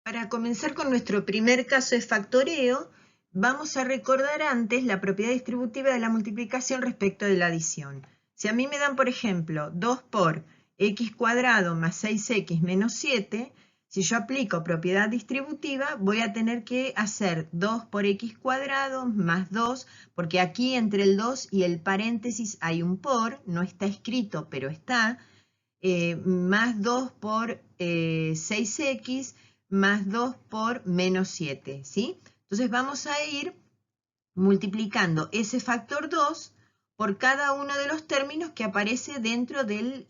Para comenzar con nuestro primer caso de factoreo, vamos a recordar antes la propiedad distributiva de la multiplicación respecto de la adición. Si a mí me dan, por ejemplo, 2 por x cuadrado más 6x menos 7, si yo aplico propiedad distributiva, voy a tener que hacer 2 por x cuadrado más 2, porque aquí entre el 2 y el paréntesis hay un por, no está escrito, pero está, más 2 por 6x más 2 por menos 7, ¿sí? Entonces vamos a ir multiplicando ese factor 2 por cada uno de los términos que aparece dentro del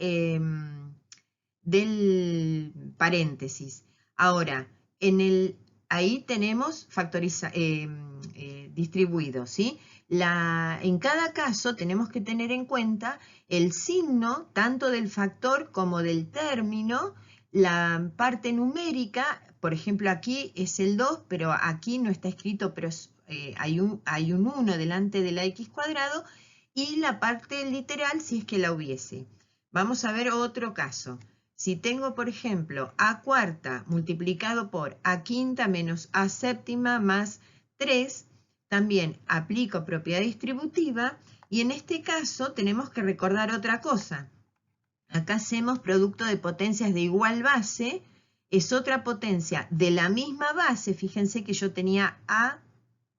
paréntesis. Ahora, ahí tenemos distribuido, ¿sí? En cada caso tenemos que tener en cuenta el signo tanto del factor como del término, la parte numérica, por ejemplo aquí es el 2, pero aquí no está escrito, pero hay un 1 delante de la x cuadrado, y la parte literal si es que la hubiese. Vamos a ver otro caso. Si tengo, por ejemplo, a cuarta multiplicado por a quinta menos a séptima más 3, también aplico propiedad distributiva, y en este caso tenemos que recordar otra cosa. Acá hacemos producto de potencias de igual base, es otra potencia de la misma base. Fíjense que yo tenía a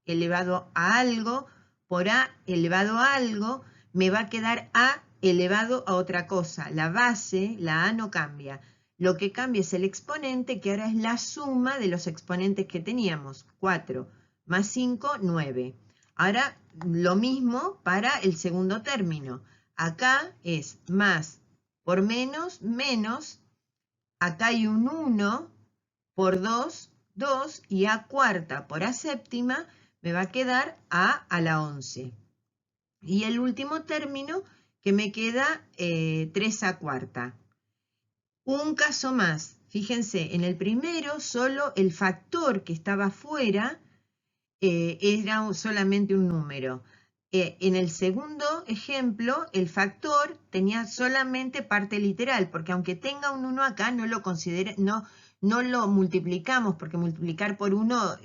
elevado a algo por a elevado a algo, me va a quedar a elevado a otra cosa. La base, la a no cambia. Lo que cambia es el exponente, que ahora es la suma de los exponentes que teníamos. 4 más 5, 9. Ahora lo mismo para el segundo término. Acá es más por menos, menos. Acá hay un 1 por 2, 2. Y a cuarta por a séptima me va a quedar a la 11. Y el último término que me queda 3 a cuarta. Un caso más. Fíjense, en el primero solo el factor que estaba afuera era solamente un número. En el segundo ejemplo, el factor tenía solamente parte literal, porque aunque tenga un 1 acá, no lo multiplicamos, porque multiplicar por 1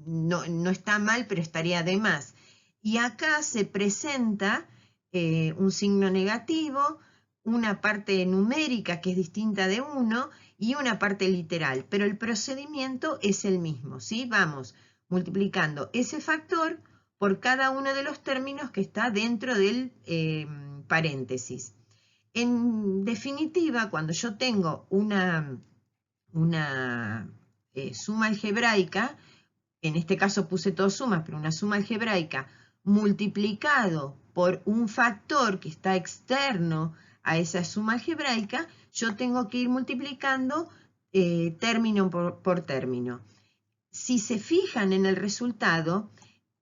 no está mal, pero estaría de más. Y acá se presenta un signo negativo, una parte numérica que es distinta de 1 y una parte literal, pero el procedimiento es el mismo, ¿sí? Vamos multiplicando ese factor por cada uno de los términos que está dentro del paréntesis. En definitiva, cuando yo tengo una suma algebraica, en este caso puse todo sumas, pero una suma algebraica multiplicado por un factor que está externo a esa suma algebraica, yo tengo que ir multiplicando término por término. Si se fijan en el resultado,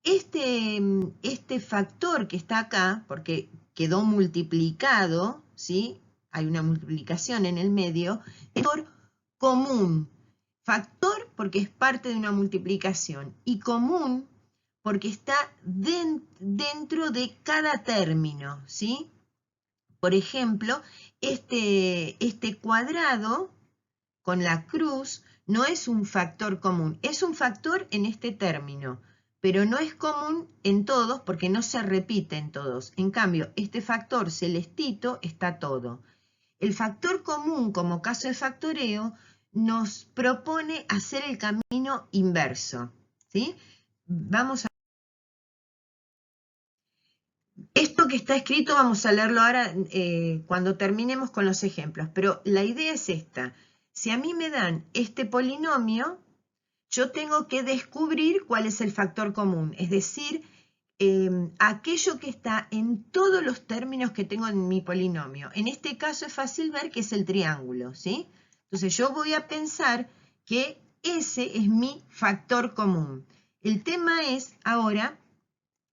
este factor que está acá, porque quedó multiplicado, ¿sí? Hay una multiplicación en el medio, es factor común. Factor porque es parte de una multiplicación y común porque está dentro de cada término, ¿sí? Por ejemplo, este cuadrado con la cruz no es un factor común, es un factor en este término, pero no es común en todos porque no se repite en todos. En cambio, este factor celestito está todo. El factor común, como caso de factoreo, nos propone hacer el camino inverso, ¿sí? Vamos a... Esto que está escrito vamos a leerlo ahora cuando terminemos con los ejemplos, pero la idea es esta. Si a mí me dan este polinomio, yo tengo que descubrir cuál es el factor común, es decir, aquello que está en todos los términos que tengo en mi polinomio. En este caso es fácil ver que es el triángulo, ¿sí? Entonces yo voy a pensar que ese es mi factor común. El tema es ahora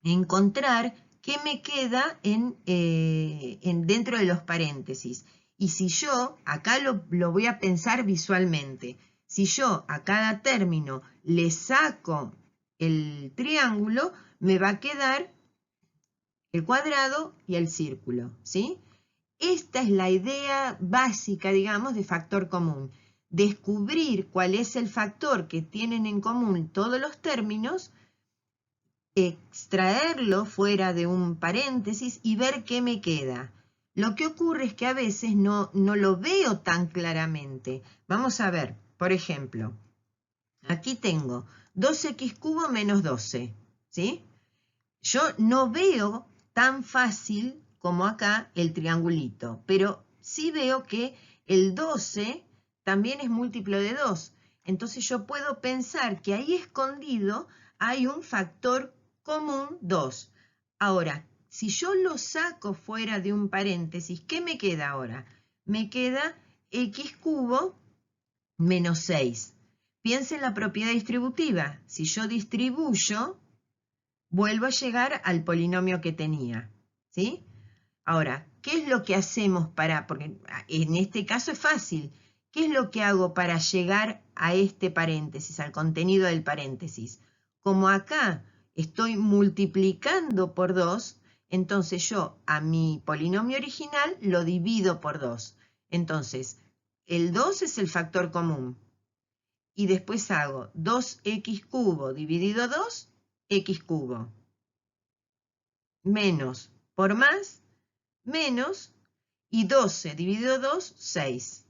encontrar qué me queda dentro de los paréntesis. Y si yo, acá lo voy a pensar visualmente, si yo a cada término le saco el triángulo, me va a quedar el cuadrado y el círculo, ¿sí? Esta es la idea básica, digamos, de factor común. descubrir cuál es el factor que tienen en común todos los términos, extraerlo fuera de un paréntesis y ver qué me queda. Lo que ocurre es que a veces no lo veo tan claramente. Vamos a ver, por ejemplo, aquí tengo 2x cubo menos 12, ¿sí? Yo no veo tan fácil como acá el triangulito, pero sí veo que el 12 también es múltiplo de 2. Entonces yo puedo pensar que ahí escondido hay un factor común 2. Ahora, si yo lo saco fuera de un paréntesis, ¿qué me queda ahora? Me queda x cubo menos 6. Piensa en la propiedad distributiva. Si yo distribuyo, vuelvo a llegar al polinomio que tenía, ¿sí? Ahora, ¿qué es lo que hacemos para, porque en este caso es fácil, ¿qué es lo que hago para llegar a este paréntesis, al contenido del paréntesis? Como acá estoy multiplicando por 2, entonces yo a mi polinomio original lo divido por 2. Entonces, el 2 es el factor común. Y después hago 2x cubo dividido 2, x cubo. Menos por más, menos, y 12 dividido 2, 6.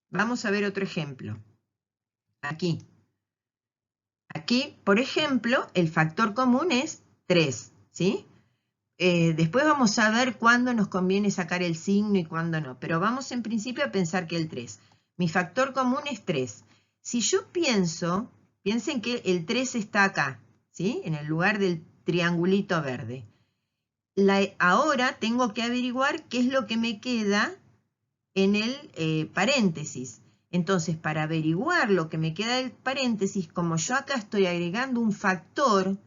Vamos a ver otro ejemplo. Aquí. Aquí, por ejemplo, el factor común es 3, ¿sí? Después vamos a ver cuándo nos conviene sacar el signo y cuándo no, pero vamos en principio a pensar que el 3. Mi factor común es 3. Si yo piensen que el 3 está acá, ¿sí? En el lugar del triangulito verde. Ahora tengo que averiguar qué es lo que me queda en el paréntesis. Entonces, para averiguar lo que me queda del paréntesis, como yo acá estoy agregando un factor,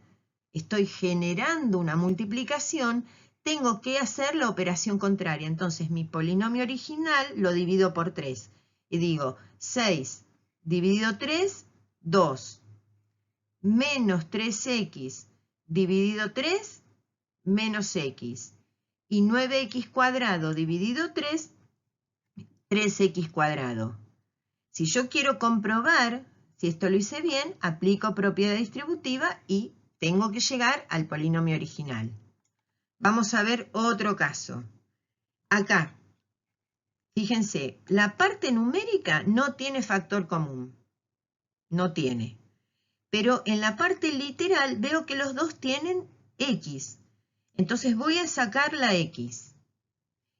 estoy generando una multiplicación, tengo que hacer la operación contraria. Entonces, mi polinomio original lo divido por 3. Y digo, 6 dividido 3, 2. Menos 3x dividido 3, menos x. Y 9x cuadrado dividido 3, 3x cuadrado. Si yo quiero comprobar si esto lo hice bien, aplico propiedad distributiva y tengo que llegar al polinomio original. Vamos a ver otro caso. Acá, fíjense, la parte numérica no tiene factor común. No tiene. Pero en la parte literal veo que los dos tienen x. Entonces voy a sacar la x.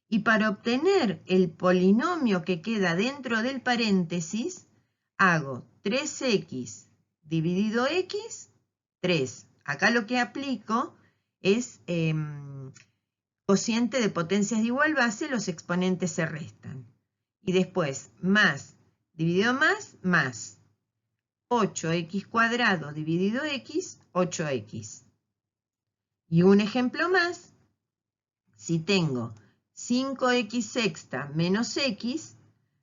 Y para obtener el polinomio que queda dentro del paréntesis, hago 3x dividido x, 3. Acá lo que aplico es cociente de potencias de igual base, los exponentes se restan. Y después, más dividido más. 8x cuadrado dividido x, 8x. Y un ejemplo más, si tengo 5x sexta menos x,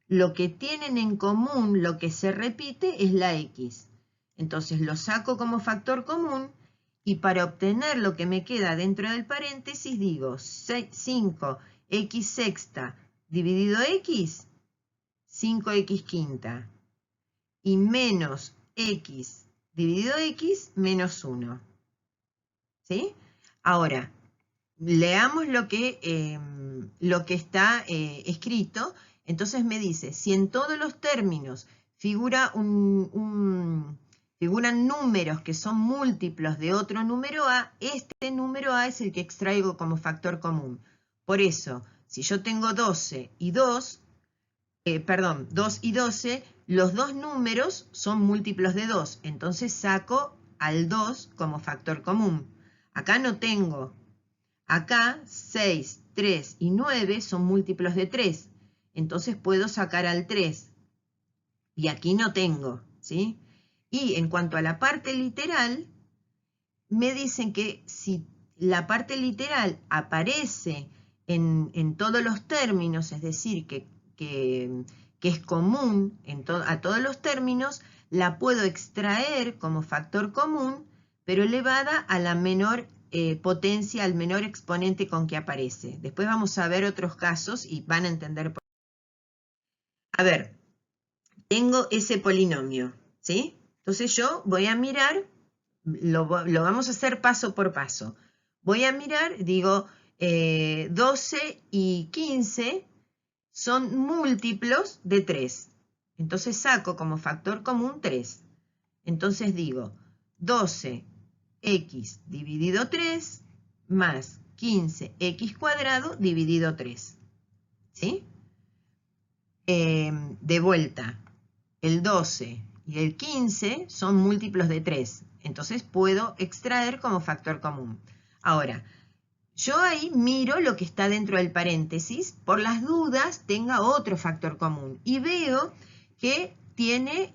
lo que tienen en común, lo que se repite, es la x. Entonces lo saco como factor común y para obtener lo que me queda dentro del paréntesis digo 5x sexta dividido x, 5x quinta. Y menos x dividido x menos 1. ¿Sí? Ahora, leamos lo que está escrito. Entonces me dice, si en todos los términos figuran números que son múltiplos de otro número A, este número A es el que extraigo como factor común. Por eso, si yo tengo 12 y 2 y 12, los dos números son múltiplos de 2. Entonces saco al 2 como factor común. Acá no tengo. Acá 6, 3 y 9 son múltiplos de 3. Entonces puedo sacar al 3. Y aquí no tengo, ¿sí? Y en cuanto a la parte literal, me dicen que si la parte literal aparece en todos los términos, es decir, que es común a todos los términos, la puedo extraer como factor común, pero elevada a la menor potencia, al menor exponente con que aparece. Después vamos a ver otros casos y van a entender por qué. A ver, tengo ese polinomio, ¿sí? Entonces yo voy a mirar, lo vamos a hacer paso por paso. Voy a mirar, digo, 12 y 15 son múltiplos de 3. Entonces saco como factor común 3. Entonces digo 12x dividido 3 más 15x cuadrado dividido 3. ¿Sí? De vuelta, el 12 y el 15 son múltiplos de 3. Entonces puedo extraer como factor común. Ahora, yo ahí miro lo que está dentro del paréntesis, por las dudas tenga otro factor común. Y veo que tiene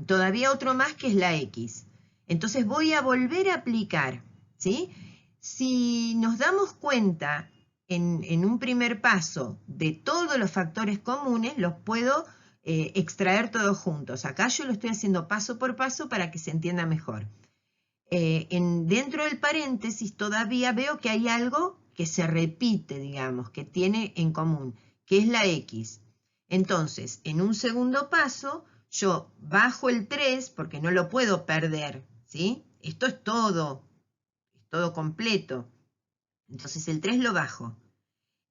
todavía otro más que es la x. Entonces voy a volver a aplicar, ¿sí? Si nos damos cuenta en un primer paso de todos los factores comunes, los puedo extraer todos juntos. Acá yo lo estoy haciendo paso por paso para que se entienda mejor. Dentro del paréntesis todavía veo que hay algo que se repite, digamos, que tiene en común, que es la x. Entonces, en un segundo paso, yo bajo el 3 porque no lo puedo perder, ¿sí? Esto es todo completo. Entonces el 3 lo bajo.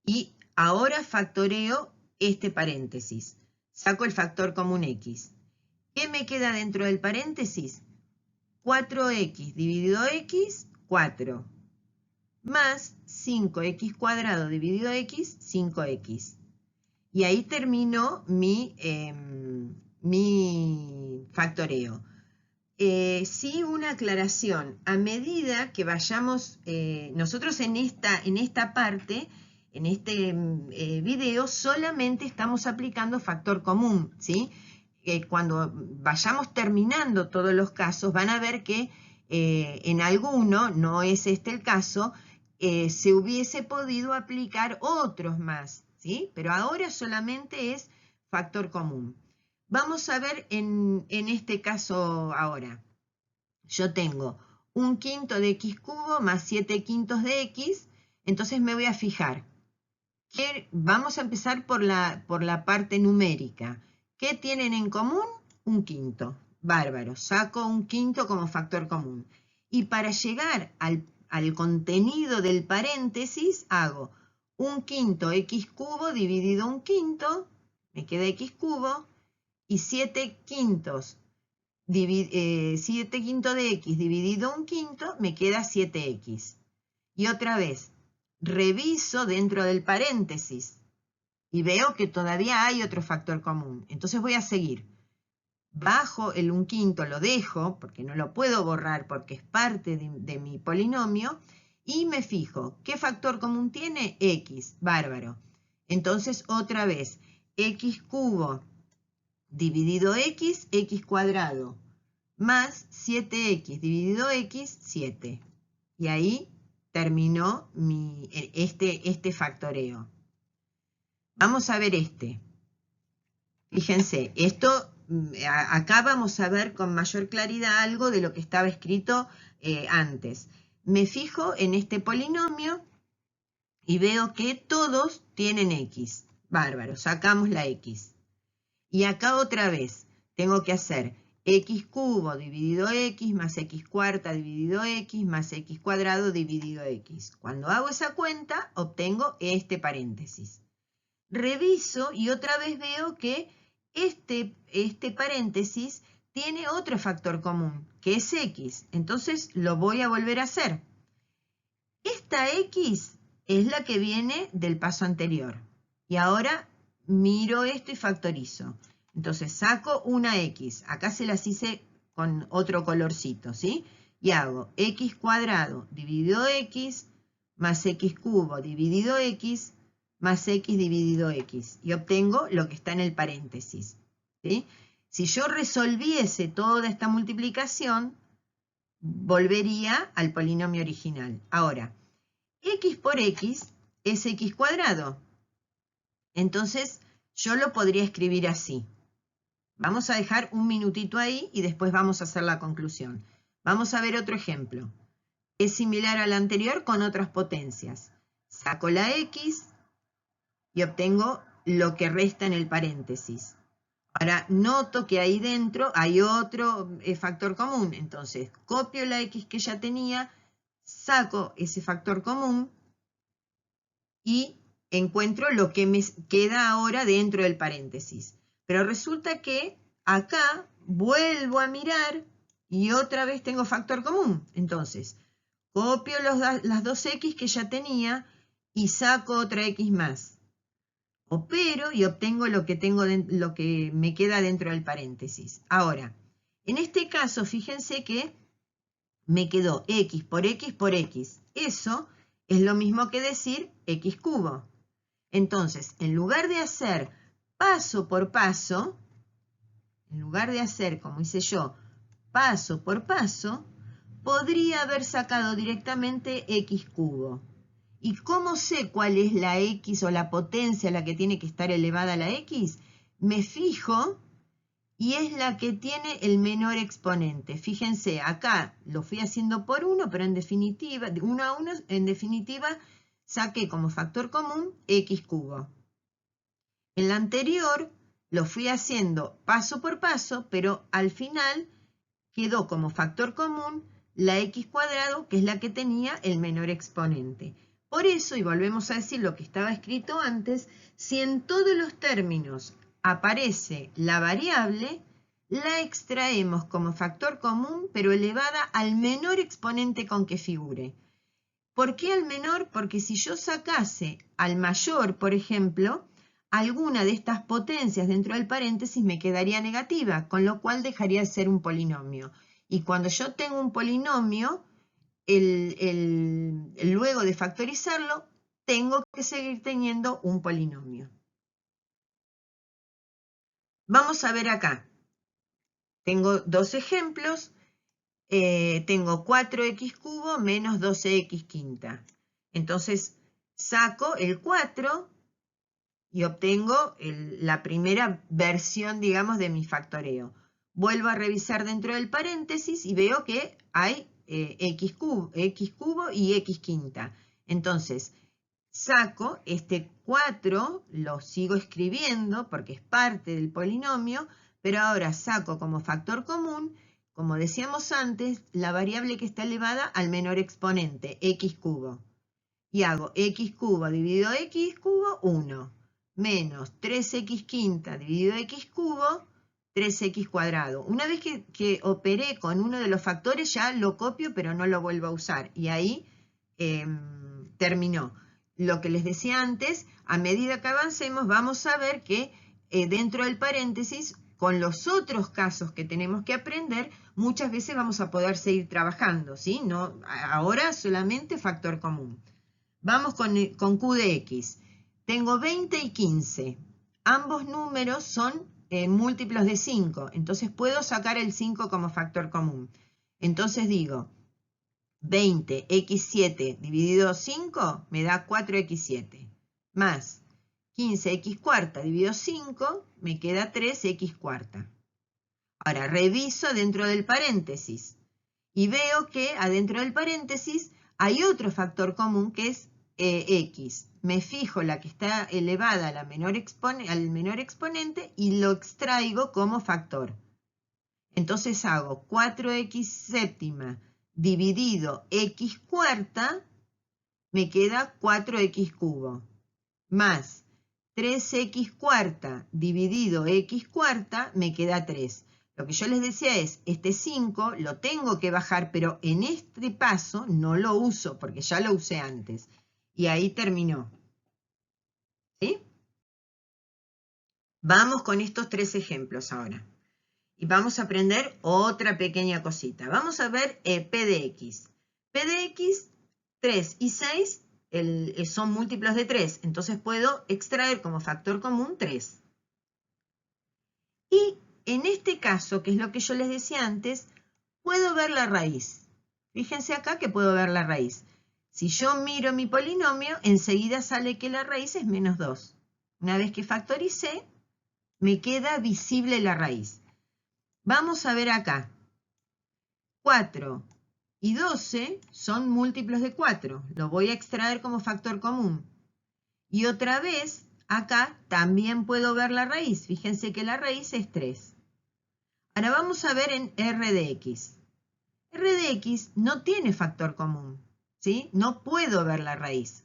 Y ahora factoreo este paréntesis. Saco el factor común x. ¿Qué me queda dentro del paréntesis? 4x dividido x, 4. Más 5x cuadrado dividido x, 5x. Y ahí terminó mi factoreo. Sí, una aclaración. A medida que vayamos, nosotros en esta parte, en este video, solamente estamos aplicando factor común, ¿sí? Cuando vayamos terminando todos los casos, van a ver que en alguno, no es este el caso, se hubiese podido aplicar otros más, ¿sí? Pero ahora solamente es factor común. Vamos a ver en este caso ahora. Yo tengo 1/5 de x cubo más 7/5 de x, entonces me voy a fijar. Vamos a empezar por la parte numérica. ¿Qué tienen en común? 1/5. Bárbaro, saco 1/5 como factor común. Y para llegar al contenido del paréntesis, hago 1/5 x cubo dividido 1/5, me queda x cubo, y 7/5 de x dividido 1/5 me queda 7x. Y otra vez, reviso dentro del paréntesis y veo que todavía hay otro factor común. Entonces voy a seguir. Bajo el 1/5, lo dejo porque no lo puedo borrar porque es parte de mi polinomio. Y me fijo, ¿qué factor común tiene? X, bárbaro. Entonces otra vez, x cubo dividido x, x cuadrado, más 7x dividido x, 7. Y ahí terminó este factoreo. Vamos a ver este. Fíjense, acá vamos a ver con mayor claridad algo de lo que estaba escrito antes. Me fijo en este polinomio y veo que todos tienen x. Bárbaro, sacamos la x. Y acá otra vez tengo que hacer x cubo dividido x más x cuarta dividido x más x cuadrado dividido x. Cuando hago esa cuenta, obtengo este paréntesis. Reviso y otra vez veo que este paréntesis tiene otro factor común, que es x. Entonces lo voy a volver a hacer. Esta x es la que viene del paso anterior. Y ahora miro esto y factorizo. Entonces saco una x. Acá se las hice con otro colorcito, ¿sí? Y hago x cuadrado dividido x más x cubo dividido x más x dividido x. Y obtengo lo que está en el paréntesis, ¿sí? Si yo resolviese toda esta multiplicación, volvería al polinomio original. Ahora, x por x es x cuadrado. Entonces, yo lo podría escribir así. Vamos a dejar un minutito ahí y después vamos a hacer la conclusión. Vamos a ver otro ejemplo. Es similar al anterior con otras potencias. Saco la x y obtengo lo que resta en el paréntesis. Ahora noto que ahí dentro hay otro factor común. Entonces copio la x que ya tenía, saco ese factor común y encuentro lo que me queda ahora dentro del paréntesis. Pero resulta que acá vuelvo a mirar y otra vez tengo factor común. Entonces copio las dos x que ya tenía y saco otra x más. Opero y obtengo lo que me queda dentro del paréntesis. Ahora, en este caso, fíjense que me quedó x por x por x. Eso es lo mismo que decir x cubo. Entonces, en lugar de hacer paso por paso, en lugar de hacer, como hice yo, paso por paso, podría haber sacado directamente x cubo. ¿Y cómo sé cuál es la x o la potencia a la que tiene que estar elevada la x? Me fijo y es la que tiene el menor exponente. Fíjense, acá lo fui haciendo por 1, pero en definitiva, de 1 a 1, en definitiva, saqué como factor común x cubo. En la anterior lo fui haciendo paso por paso, pero al final quedó como factor común la x cuadrado, que es la que tenía el menor exponente. Por eso, y volvemos a decir lo que estaba escrito antes, si en todos los términos aparece la variable, la extraemos como factor común, pero elevada al menor exponente con que figure. ¿Por qué al menor? Porque si yo sacase al mayor, por ejemplo, alguna de estas potencias dentro del paréntesis me quedaría negativa, con lo cual dejaría de ser un polinomio. Y cuando yo tengo un polinomio, luego de factorizarlo, tengo que seguir teniendo un polinomio. Vamos a ver acá. Tengo dos ejemplos. Tengo 4x cubo menos 12x quinta. Entonces, saco el 4 y obtengo la primera versión, digamos, de mi factoreo. Vuelvo a revisar dentro del paréntesis y veo que hay x cubo y x quinta. Entonces, saco este 4, lo sigo escribiendo porque es parte del polinomio, pero ahora saco como factor común, como decíamos antes, la variable que está elevada al menor exponente, x cubo. Y hago x cubo dividido x cubo, 1, menos 3x quinta dividido x cubo, 3x cuadrado. Una vez que operé con uno de los factores, ya lo copio, pero no lo vuelvo a usar. Y ahí terminó. Lo que les decía antes, a medida que avancemos, vamos a ver que dentro del paréntesis, con los otros casos que tenemos que aprender, muchas veces vamos a poder seguir trabajando, ¿sí? No, ahora solamente factor común. Vamos con Q de X. Tengo 20 y 15. Ambos números son múltiplos de 5, entonces puedo sacar el 5 como factor común. Entonces digo, 20x7 dividido 5 me da 4x7, más 15x cuarta dividido 5 me queda 3x cuarta. Ahora reviso dentro del paréntesis y veo que adentro del paréntesis hay otro factor común que es x. Me fijo la que está elevada a al menor exponente y lo extraigo como factor. Entonces hago 4x séptima dividido x cuarta, me queda 4x cubo, más 3x cuarta dividido x cuarta, me queda 3. Lo que yo les decía es, este 5 lo tengo que bajar, pero en este paso no lo uso, porque ya lo usé antes. Y ahí terminó. ¿Sí? Vamos con estos tres ejemplos ahora. Y vamos a aprender otra pequeña cosita. Vamos a ver P de X. P de X, 3 y 6 son múltiplos de 3. Entonces puedo extraer como factor común 3. Y en este caso, que es lo que yo les decía antes, puedo ver la raíz. Fíjense acá que puedo ver la raíz. Si yo miro mi polinomio, enseguida sale que la raíz es menos 2. Una vez que factoricé, me queda visible la raíz. Vamos a ver acá. 4 y 12 son múltiplos de 4. Lo voy a extraer como factor común. Y otra vez, acá también puedo ver la raíz. Fíjense que la raíz es 3. Ahora vamos a ver en R de X. R de X no tiene factor común, ¿sí? No puedo ver la raíz.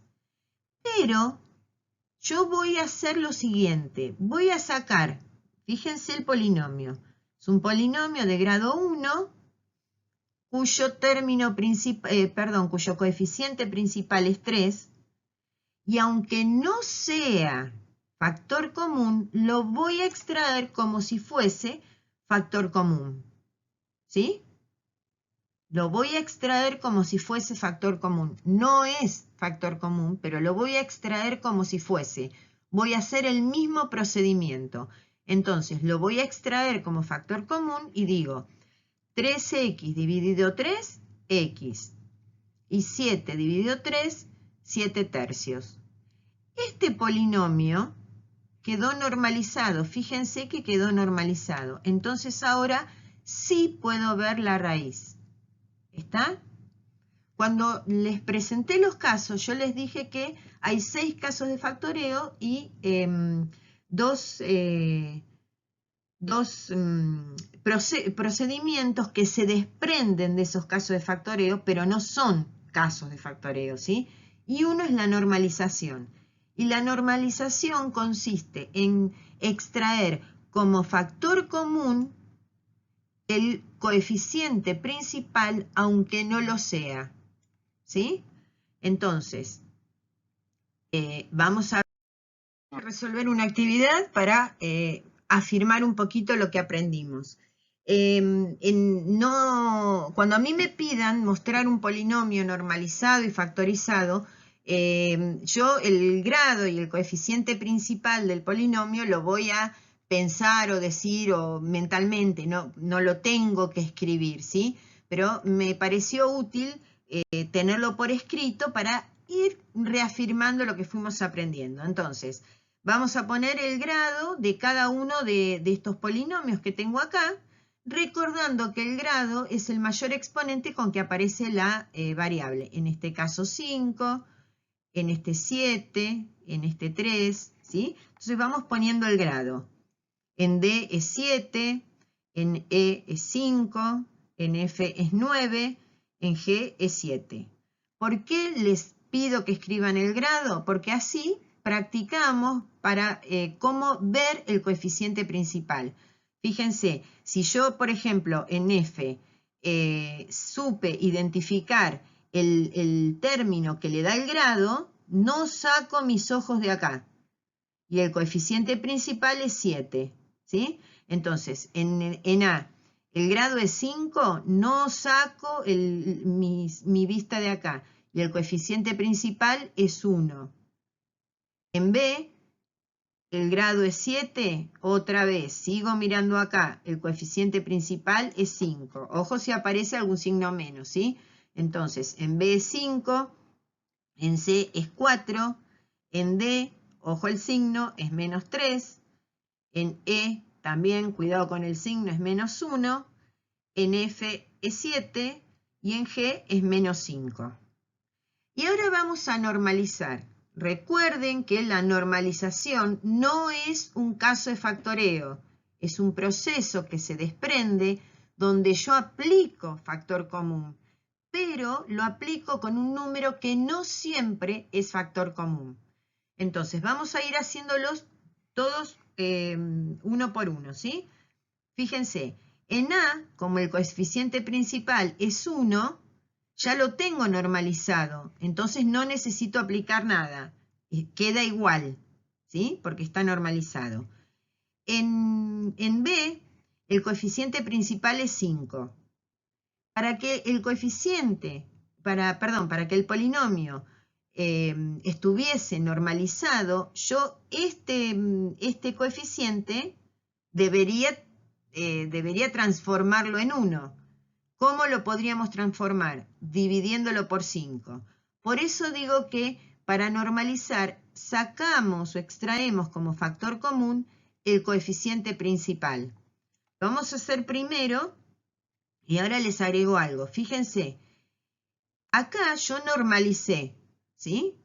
Pero yo voy a hacer lo siguiente. Voy a sacar, fíjense el polinomio. Es un polinomio de grado 1, cuyo coeficiente principal es 3. Y aunque no sea factor común, lo voy a extraer como si fuese factor común. ¿Sí? Lo voy a extraer como si fuese factor común. No es factor común, pero lo voy a extraer como si fuese. Voy a hacer el mismo procedimiento. Entonces, lo voy a extraer como factor común y digo 3x dividido 3, x. Y 7 dividido 3, 7 tercios. Este polinomio quedó normalizado. Fíjense que quedó normalizado. Entonces, ahora sí puedo ver la raíz. ¿Está? Cuando les presenté los casos, yo les dije que hay 6 casos de factoreo y dos procedimientos que se desprenden de esos casos de factoreo, pero no son casos de factoreo, ¿sí? Y uno es la normalización. Y la normalización consiste en extraer como factor común el coeficiente principal, aunque no lo sea, ¿sí? Entonces, vamos a resolver una actividad para afirmar un poquito lo que aprendimos. Cuando a mí me pidan mostrar un polinomio normalizado y factorizado, yo el grado y el coeficiente principal del polinomio lo voy a pensar o decir o mentalmente, no lo tengo que escribir, ¿sí? Pero me pareció útil tenerlo por escrito para ir reafirmando lo que fuimos aprendiendo. Entonces, vamos a poner el grado de cada uno de estos polinomios que tengo acá, recordando que el grado es el mayor exponente con que aparece la variable. En este caso 5, en este 7, en este 3, ¿sí? Entonces vamos poniendo el grado. En D es 7, en E es 5, en F es 9, en G es 7. ¿Por qué les pido que escriban el grado? Porque así practicamos para cómo ver el coeficiente principal. Fíjense, si yo, por ejemplo, en F supe identificar el término que le da el grado, no saco mis ojos de acá. Y el coeficiente principal es 7. ¿Sí? Entonces, en A, el grado es 5, no saco mi vista de acá. Y el coeficiente principal es 1. En B, el grado es 7, otra vez, sigo mirando acá, el coeficiente principal es 5. Ojo si aparece algún signo menos, ¿sí? Entonces, en B es 5, en C es 4, en D, ojo el signo, es menos 3, en E también, cuidado con el signo, es menos 1, en F es 7 y en G es menos 5. Y ahora vamos a normalizar. Recuerden que la normalización no es un caso de factoreo, es un proceso que se desprende donde yo aplico factor común, pero lo aplico con un número que no siempre es factor común. Entonces vamos a ir haciéndolos todos uno por uno, ¿sí? Fíjense, en A, como el coeficiente principal es 1, ya lo tengo normalizado, entonces no necesito aplicar nada, queda igual, ¿sí? Porque está normalizado. En B, el coeficiente principal es 5. Para que el coeficiente, para que el polinomio estuviese normalizado, yo este coeficiente debería transformarlo en 1. ¿Cómo lo podríamos transformar? Dividiéndolo por 5. Por eso digo que para normalizar sacamos o extraemos como factor común el coeficiente principal. Lo vamos a hacer primero y ahora les agrego algo. Fíjense, acá yo normalicé, ¿sí?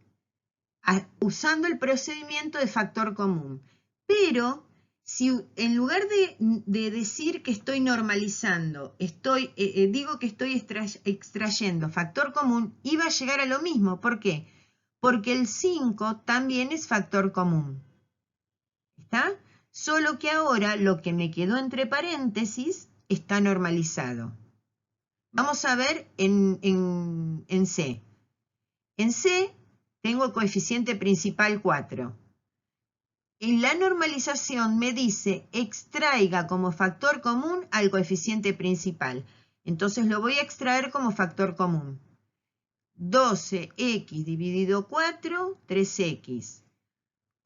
usando el procedimiento de factor común. Pero si en lugar de decir que estoy normalizando, digo que estoy extrayendo factor común, iba a llegar a lo mismo. ¿Por qué? Porque el 5 también es factor común. ¿Está? Solo que ahora lo que me quedó entre paréntesis está normalizado. Vamos a ver en C. En C tengo el coeficiente principal 4. En la normalización me dice extraiga como factor común al coeficiente principal. Entonces lo voy a extraer como factor común. 12x dividido 4, 3x.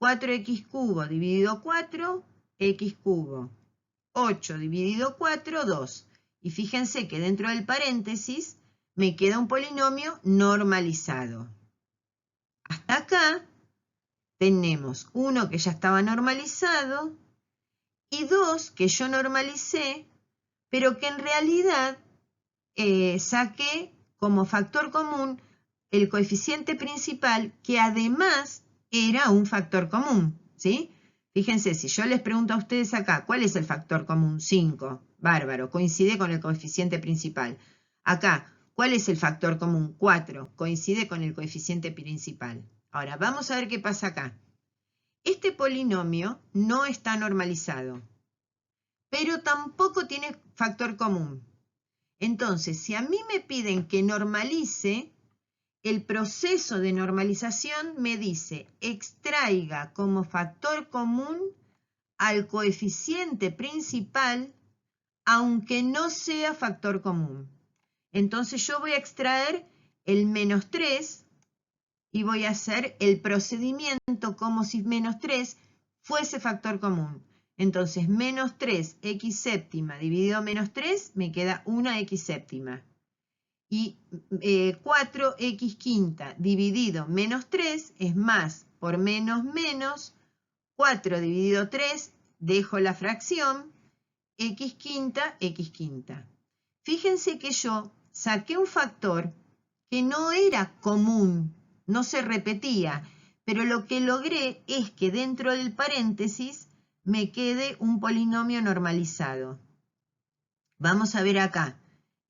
4x cubo dividido 4, x cubo. 8 dividido 4, 2. Y fíjense que dentro del paréntesis me queda un polinomio normalizado. Hasta acá tenemos uno que ya estaba normalizado y dos que yo normalicé, pero que en realidad saqué como factor común el coeficiente principal, que además era un factor común, ¿sí? Fíjense, si yo les pregunto a ustedes acá, ¿cuál es el factor común? 5, bárbaro, coincide con el coeficiente principal. Acá, ¿cuál es el factor común? 4, coincide con el coeficiente principal. Ahora, vamos a ver qué pasa acá. Este polinomio no está normalizado, pero tampoco tiene factor común. Entonces, si a mí me piden que normalice, el proceso de normalización me dice extraiga como factor común al coeficiente principal, aunque no sea factor común. Entonces yo voy a extraer el menos 3 y voy a hacer el procedimiento como si menos 3 fuese factor común. Entonces menos 3x séptima dividido menos 3 me queda una x séptima. Y 4x quinta dividido menos 3 es más por menos menos. 4 dividido 3, dejo la fracción, x quinta, x quinta. Fíjense que yo saqué un factor que no era común, no se repetía, pero lo que logré es que dentro del paréntesis me quede un polinomio normalizado. Vamos a ver acá.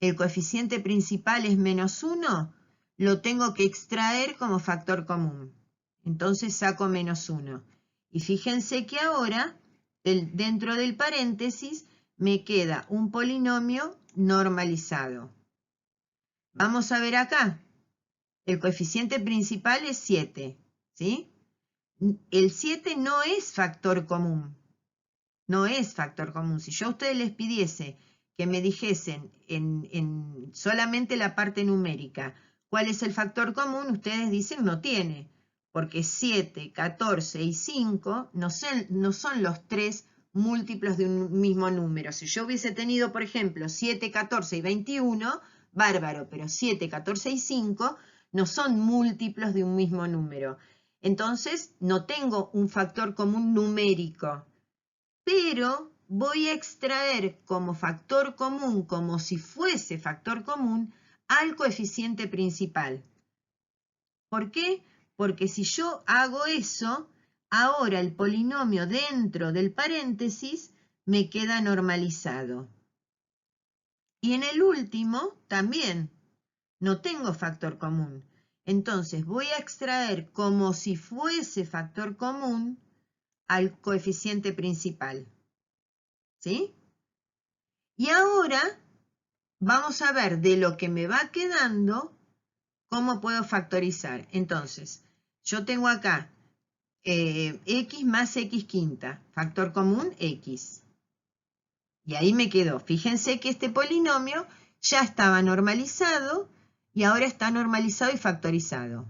El coeficiente principal es menos 1, lo tengo que extraer como factor común. Entonces saco menos 1. Y fíjense que ahora, dentro del paréntesis, me queda un polinomio normalizado. Vamos a ver acá. El coeficiente principal es 7, ¿sí? El 7 no es factor común. No es factor común. Si yo a ustedes les pidiese que me dijesen en solamente la parte numérica cuál es el factor común, ustedes dicen no tiene, porque 7, 14 y 5 no son los tres múltiplos de un mismo número. Si yo hubiese tenido, por ejemplo, 7, 14 y 21, bárbaro, pero 7, 14 y 5 no son múltiplos de un mismo número. Entonces, no tengo un factor común numérico, pero voy a extraer como factor común, como si fuese factor común, al coeficiente principal. ¿Por qué? Porque si yo hago eso, ahora el polinomio dentro del paréntesis me queda normalizado. Y en el último también no tengo factor común. Entonces voy a extraer como si fuese factor común al coeficiente principal. ¿Sí? Y ahora vamos a ver de lo que me va quedando cómo puedo factorizar. Entonces, yo tengo acá x más x quinta, factor común x. Y ahí me quedó. Fíjense que este polinomio ya estaba normalizado y ahora está normalizado y factorizado.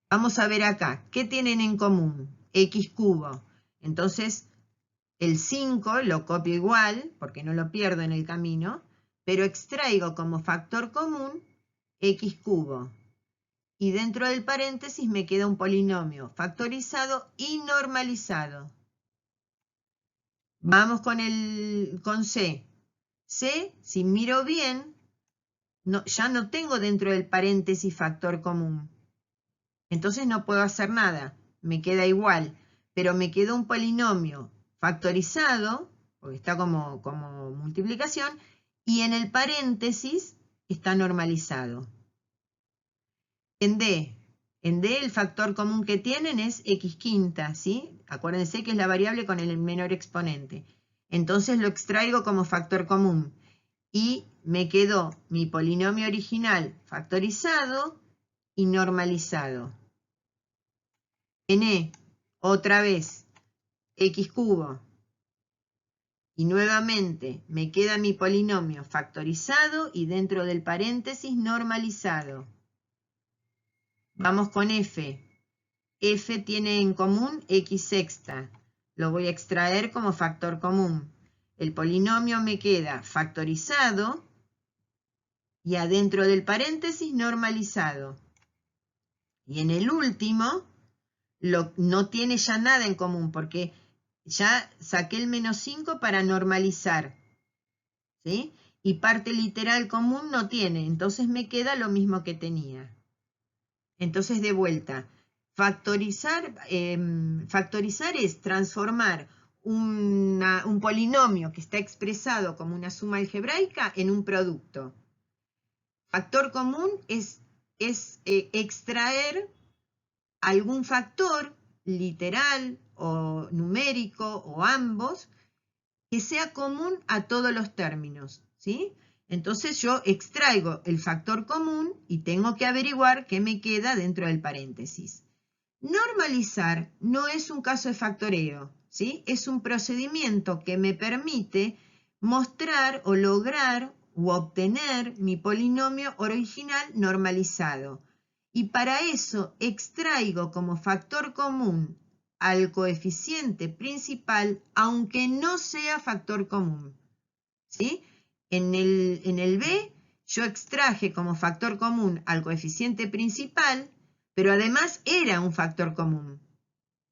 Vamos a ver acá, ¿qué tienen en común? X cubo. Entonces, el 5 lo copio igual, porque no lo pierdo en el camino, pero extraigo como factor común x cubo. Y dentro del paréntesis me queda un polinomio factorizado y normalizado. Vamos con C. C, si miro bien, ya no tengo dentro del paréntesis factor común. Entonces no puedo hacer nada, me queda igual, pero me quedó un polinomio factorizado, porque está como multiplicación, y en el paréntesis está normalizado. En D el factor común que tienen es x quinta, ¿sí? Acuérdense que es la variable con el menor exponente. Entonces lo extraigo como factor común. Y me quedó mi polinomio original factorizado y normalizado. En E, otra vez, x cubo. Y nuevamente me queda mi polinomio factorizado y dentro del paréntesis normalizado. Vamos con F. F tiene en común x sexta. Lo voy a extraer como factor común. El polinomio me queda factorizado y adentro del paréntesis normalizado. Y en el último no tiene ya nada en común porque ya saqué el menos 5 para normalizar, ¿sí? Y parte literal común no tiene, entonces me queda lo mismo que tenía. Entonces, de vuelta, factorizar es transformar un polinomio que está expresado como una suma algebraica en un producto. Factor común es extraer algún factor literal o numérico o ambos que sea común a todos los términos, ¿sí? Entonces yo extraigo el factor común y tengo que averiguar qué me queda dentro del paréntesis. Normalizar no es un caso de factoreo, ¿sí? Es un procedimiento que me permite mostrar o lograr u obtener mi polinomio original normalizado. Y para eso extraigo como factor común al coeficiente principal, aunque no sea factor común, ¿sí? En el B yo extraje como factor común al coeficiente principal, pero además era un factor común,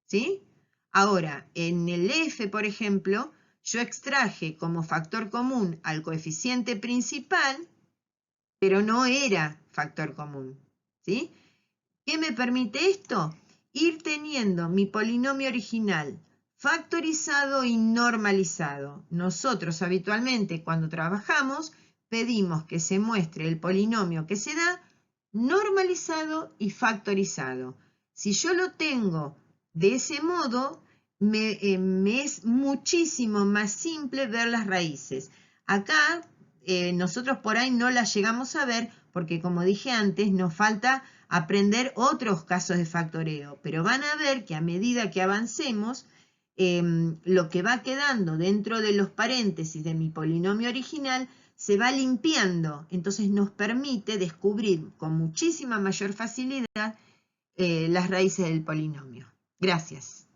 ¿sí? Ahora, en el F, por ejemplo, yo extraje como factor común al coeficiente principal, pero no era factor común, ¿sí? ¿Qué me permite esto? Ir teniendo mi polinomio original factorizado y normalizado. Nosotros habitualmente cuando trabajamos pedimos que se muestre el polinomio que se da normalizado y factorizado. Si yo lo tengo de ese modo, me es muchísimo más simple ver las raíces. Acá nosotros por ahí no las llegamos a ver porque, como dije antes, nos falta aprender otros casos de factoreo, pero van a ver que a medida que avancemos, lo que va quedando dentro de los paréntesis de mi polinomio original se va limpiando, entonces nos permite descubrir con muchísima mayor facilidad las raíces del polinomio. Gracias.